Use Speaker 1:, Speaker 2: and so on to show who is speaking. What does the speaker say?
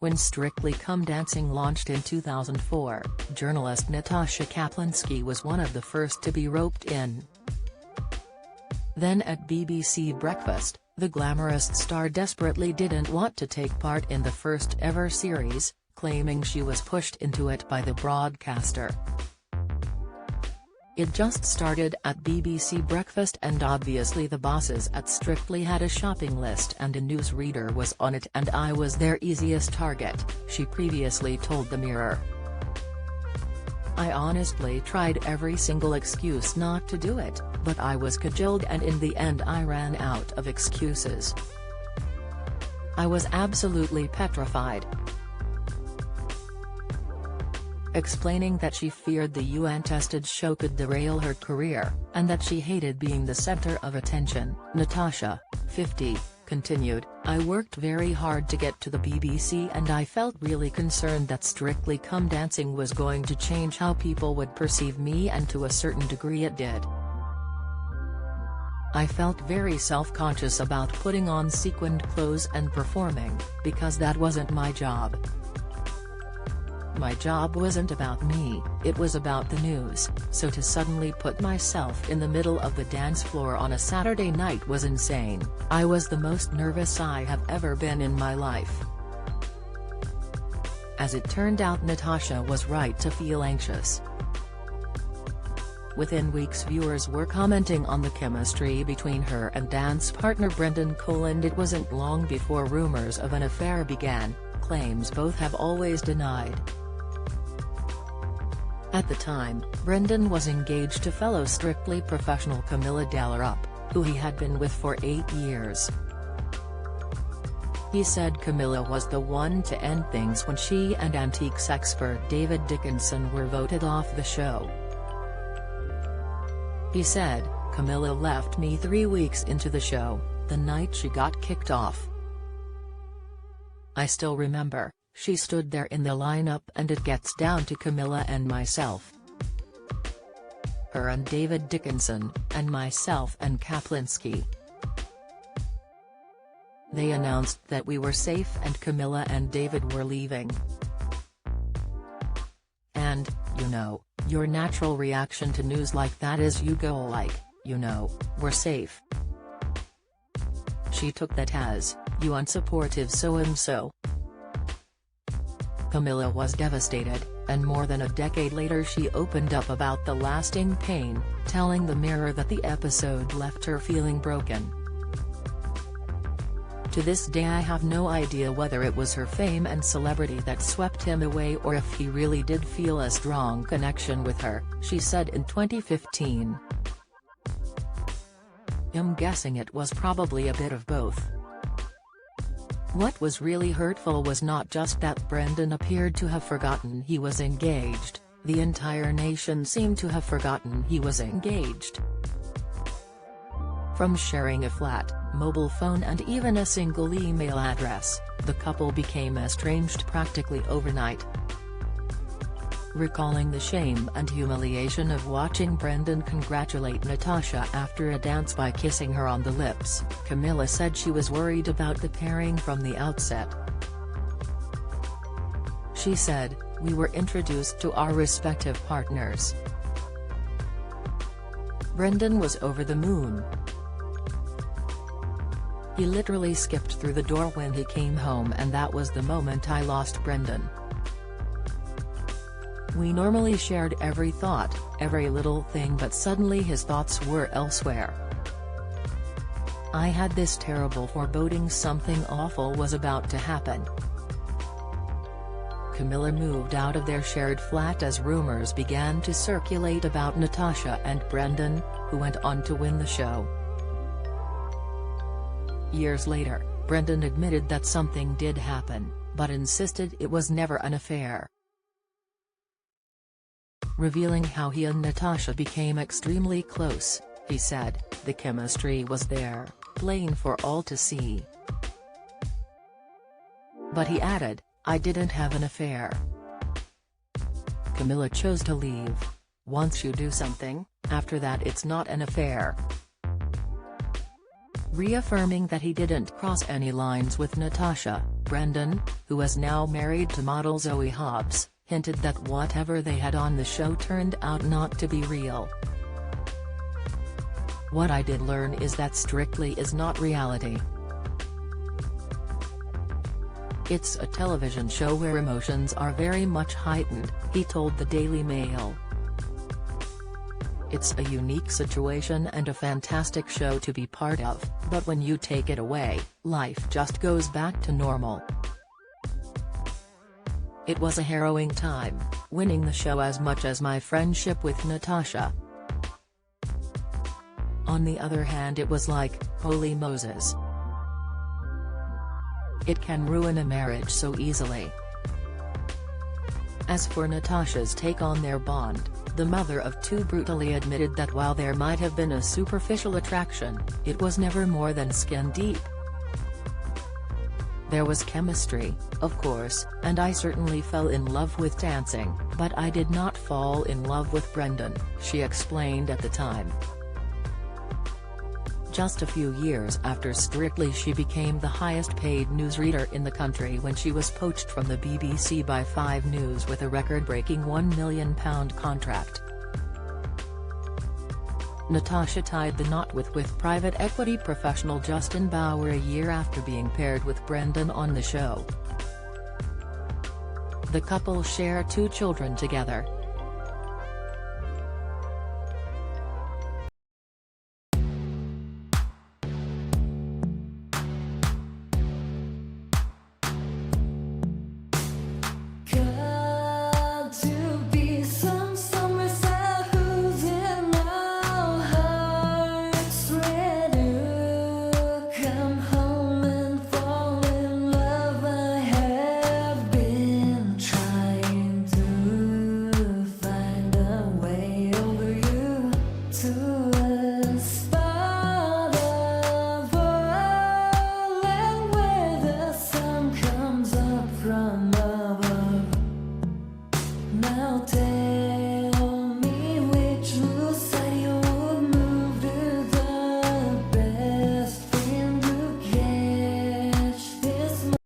Speaker 1: When Strictly Come Dancing launched in 2004, journalist Natasha Kaplinski was one of the first to be roped in. Then at BBC Breakfast, the glamorous star desperately didn't want to take part in the first ever series, claiming she was pushed into it by the broadcaster. "It just started at BBC Breakfast and obviously the bosses at Strictly had a shopping list and a newsreader was on it and I was their easiest target," she previously told the Mirror. "I honestly tried every single excuse not to do it, but I was cajoled and in the end I ran out of excuses. I was absolutely petrified." Explaining that she feared the UN-tested show could derail her career, and that she hated being the center of attention, Natasha, 50, continued, "I worked very hard to get to the BBC and I felt really concerned that Strictly Come Dancing was going to change how people would perceive me and to a certain degree it did. I felt very self-conscious about putting on sequined clothes and performing, because that wasn't my job. My job wasn't about me, it was about the news, so to suddenly put myself in the middle of the dance floor on a Saturday night was insane. I was the most nervous I have ever been in my life." As it turned out, Natasha was right to feel anxious. Within weeks viewers were commenting on the chemistry between her and dance partner Brendan Cole, and it wasn't long before rumors of an affair began, claims both have always denied. At the time, Brendan was engaged to fellow Strictly professional Camilla Dallerup, who he had been with for 8 years. He said Camilla was the one to end things when she and antiques expert David Dickinson were voted off the show. He said, "Camilla left me 3 weeks into the show, the night she got kicked off. I still remember, she stood there in the lineup and it gets down to Camilla and myself. Her and David Dickinson, and myself and Kaplinski. They announced that we were safe and Camilla and David were leaving. And, you know, your natural reaction to news like that is you go like, you know, we're safe. She took that as, you unsupportive so-and-so." Camilla was devastated, and more than a decade later she opened up about the lasting pain, telling the Mirror that the episode left her feeling broken. "To this day I have no idea whether it was her fame and celebrity that swept him away or if he really did feel a strong connection with her," she said in 2015. "I'm guessing it was probably a bit of both. What was really hurtful was not just that Brendan appeared to have forgotten he was engaged, the entire nation seemed to have forgotten he was engaged. From sharing a flat, mobile phone and even a single email address, the couple became estranged practically overnight." Recalling the shame and humiliation of watching Brendan congratulate Natasha after a dance by kissing her on the lips, Camilla said she was worried about the pairing from the outset. She said, "We were introduced to our respective partners. Brendan was over the moon. He literally skipped through the door when he came home and that was the moment I lost Brendan. We normally shared every thought, every little thing, but suddenly his thoughts were elsewhere. I had this terrible foreboding something awful was about to happen." Camilla moved out of their shared flat as rumors began to circulate about Natasha and Brendan, who went on to win the show. Years later, Brendan admitted that something did happen, but insisted it was never an affair. Revealing how he and Natasha became extremely close, he said, "The chemistry was there, plain for all to see." But he added, "I didn't have an affair." Camilla chose to leave. "Once you do something, after that it's not an affair." Reaffirming that he didn't cross any lines with Natasha, Brendan, who is now married to model Zoe Hobbs, hinted that whatever they had on the show turned out not to be real. "What I did learn is that Strictly is not reality. It's a television show where emotions are very much heightened," he told the Daily Mail. "It's a unique situation and a fantastic show to be part of, but when you take it away, life just goes back to normal. It was a harrowing time, winning the show as much as my friendship with Natasha. On the other hand, it was like, holy Moses. It can ruin a marriage so easily." As for Natasha's take on their bond, the mother of two brutally admitted that while there might have been a superficial attraction, it was never more than skin deep. "There was chemistry, of course, and I certainly fell in love with dancing, but I did not fall in love with Brendan," she explained at the time. Just a few years after Strictly, she became the highest-paid newsreader in the country when she was poached from the BBC by 5 News with a record-breaking £1 million contract. Natasha tied the knot with private equity professional Justin Bauer a year after being paired with Brendan on the show. The couple share 2 children together,